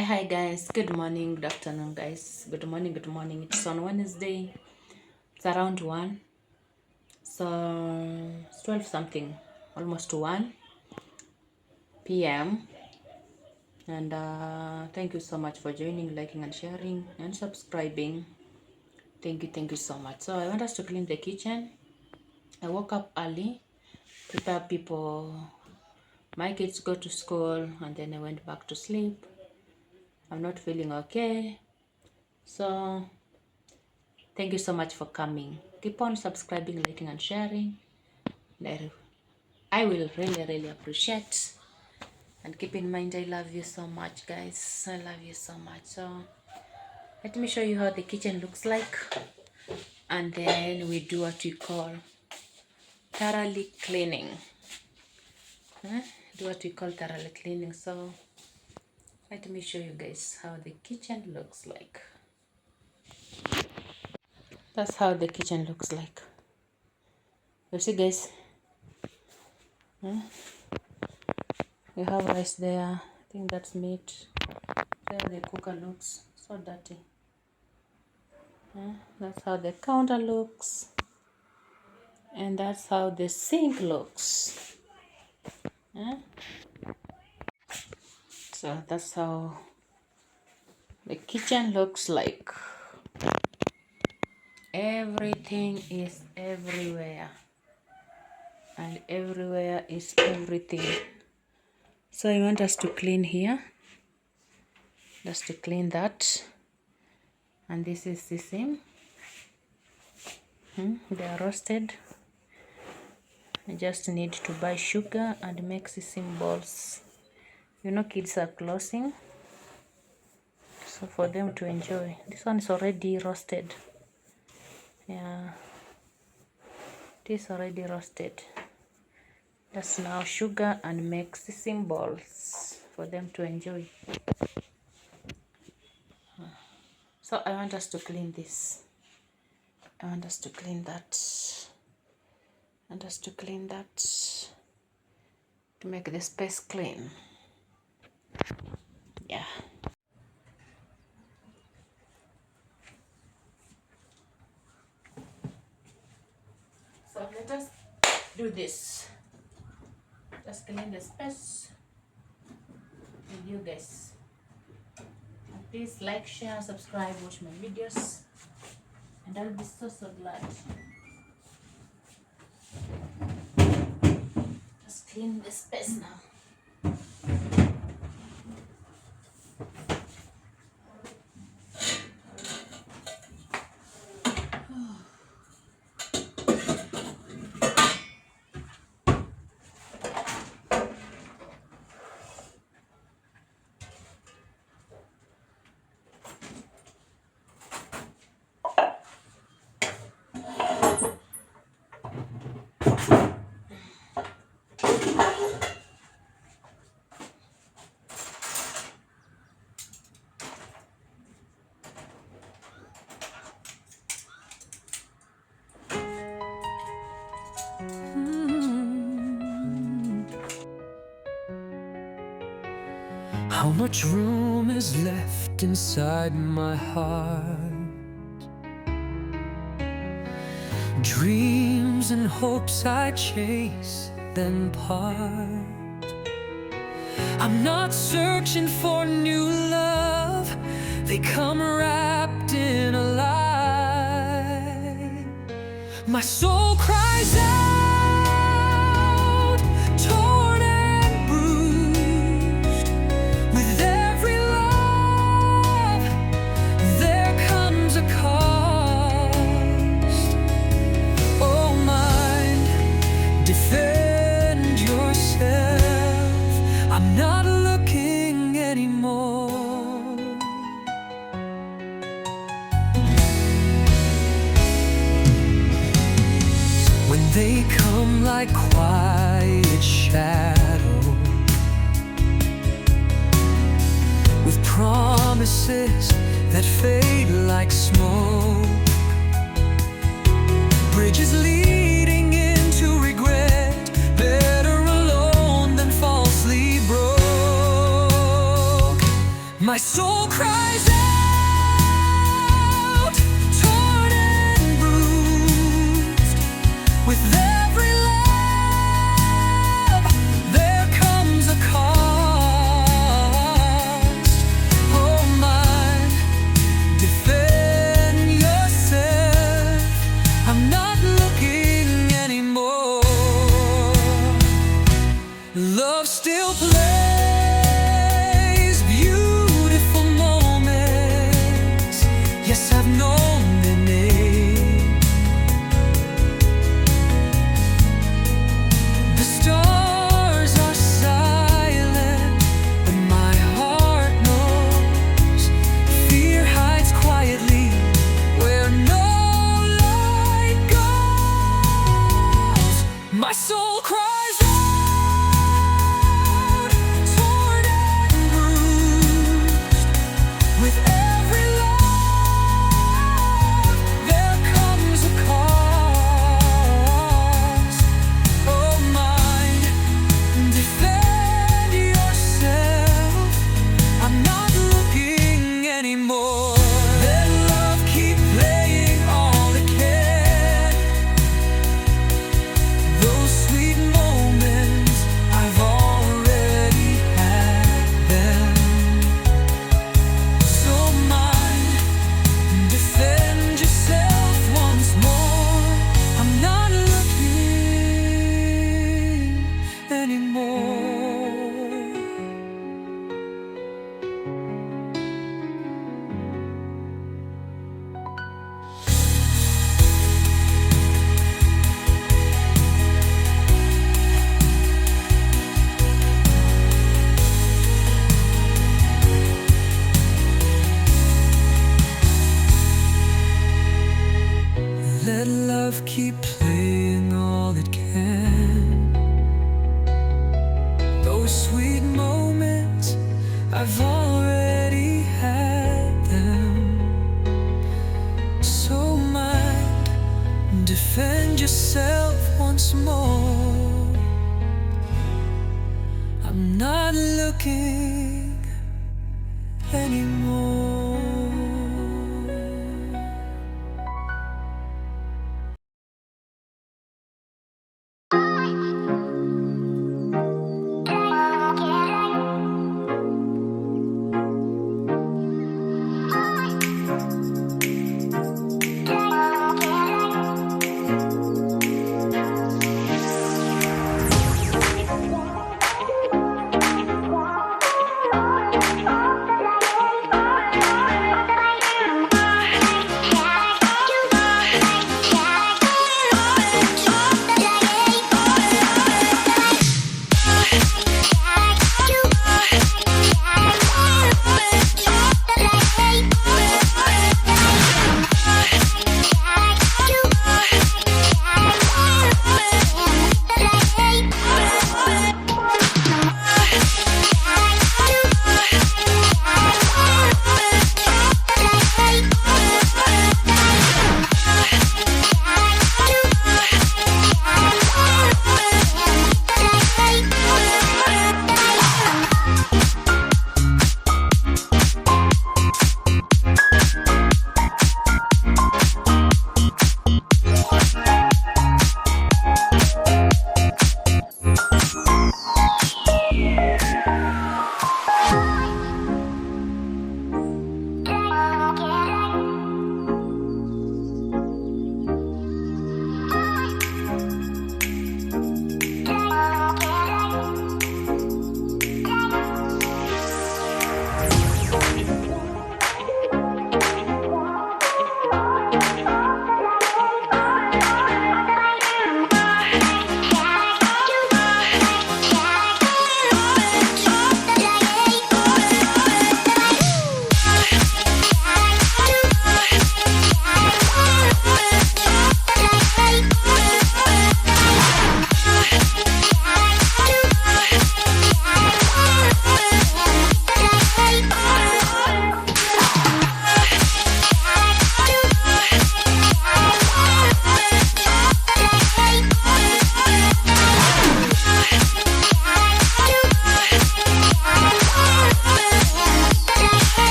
Hi guys, good morning, good afternoon guys, good morning. It's on Wednesday, it's around 1, so it's 12 something, almost 1 p.m. and thank you so much for joining, liking and sharing and subscribing. Thank you so much. So I want us to clean the kitchen. I woke up early, prepare people, my kids go to school, and then I went back to sleep. I'm not feeling okay, so thank you so much for coming. Keep on subscribing, liking, and sharing. I will really appreciate. And keep in mind, I love you so much, guys. I love you so much. So let me show you how the kitchen looks like, and then we do what we call thoroughly cleaning. Do what we call thoroughly cleaning. So let me show you guys how the kitchen looks like. That's how the kitchen looks like. You see, guys, we have rice there. I think that's meat. There the cooker looks so dirty. That's how the counter looks, and that's how the sink looks. So that's how the kitchen looks like. Everything is everywhere, and everywhere is everything. So I want us to clean here, just to clean that. And this is the same. They are roasted. I just need to buy sugar and make sesame balls. You know, kids are closing, so for them to enjoy. This one is already roasted. Yeah, it is already roasted. Just now sugar and make sesame balls for them to enjoy. So I want us to clean this. I want us to clean that. And us to clean that to make the space clean. Yeah. So let us do this. Just clean the space with you guys. And please like, share, subscribe, watch my videos, and I'll be so glad. Just clean the space now. How much room is left inside my heart? Dreams and hopes I chase, then part. I'm not searching for new love, they come wrapped in a lie. My soul cries out, torn and bruised. With every love, there comes a cost. Oh, mind, defend yourself. I'm not looking anymore. When they come like quiet shadows, with promises that fade like smoke, bridges leading into regret, better alone than falsely broke. My With every love, there comes a cost. Oh my, defend yourself. I'm not looking anymore. Love still plays beautiful moments. Yes, I've known their name. The stars are silent, but my heart knows. Fear hides quietly where no light goes. My soul cries out, torn and bruised. With every love, there comes a cost. Oh mind, defend yourself. I'm not looking anymore. Let love keep playing all it can. Those sweet moments, I've already had them. So mind, defend yourself once more. I'm not looking anymore. Let love keep playing all it can. Those sweet moments, I've already had them. So mind, defend yourself once more. I'm not looking anymore.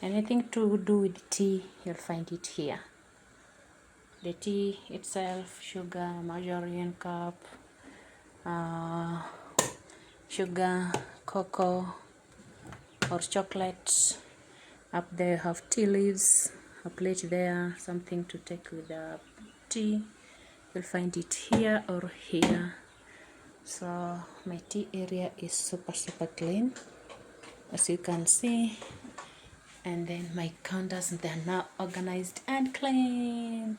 anything to do with tea, you'll find it here. The tea itself, sugar, margarine cup, uh, sugar, cocoa or chocolate. Up there you have tea leaves, a plate there, something to take with the tea. You'll find it here or here. So my tea area is super clean, as you can see. And then my counters, they're now organized and clean.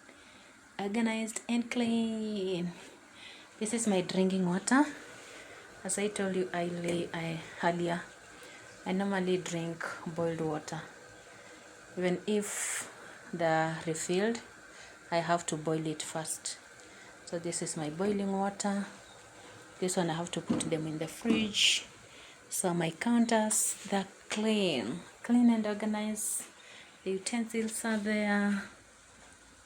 Organized and clean. This is my drinking water. As I told you earlier, I normally drink boiled water. Even if they're refilled, I have to boil it first. So this is my boiling water. This one I have to put them in the fridge. So my counters, they're clean and organized. The utensils are there,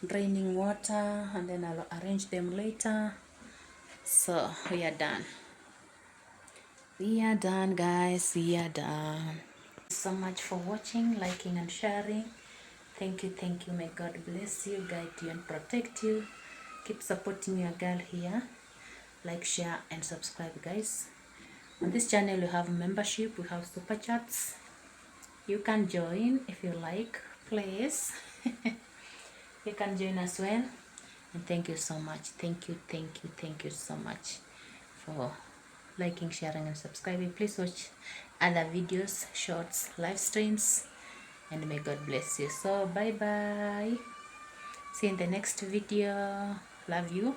draining water, and then I'll arrange them later. So we are done. We are done, guys. We are done. Thank you so much for watching, liking and sharing. Thank you. May God bless you, guide you and protect you. Keep supporting your girl here. Like, share and subscribe, guys. On this channel we have membership, we have super chats. You can join if you like, please. You can join as well. And thank you so much. Thank you so much for liking, sharing and subscribing. Please watch other videos, shorts, live streams, and may God bless you. So bye bye, see you in the next video. Love you.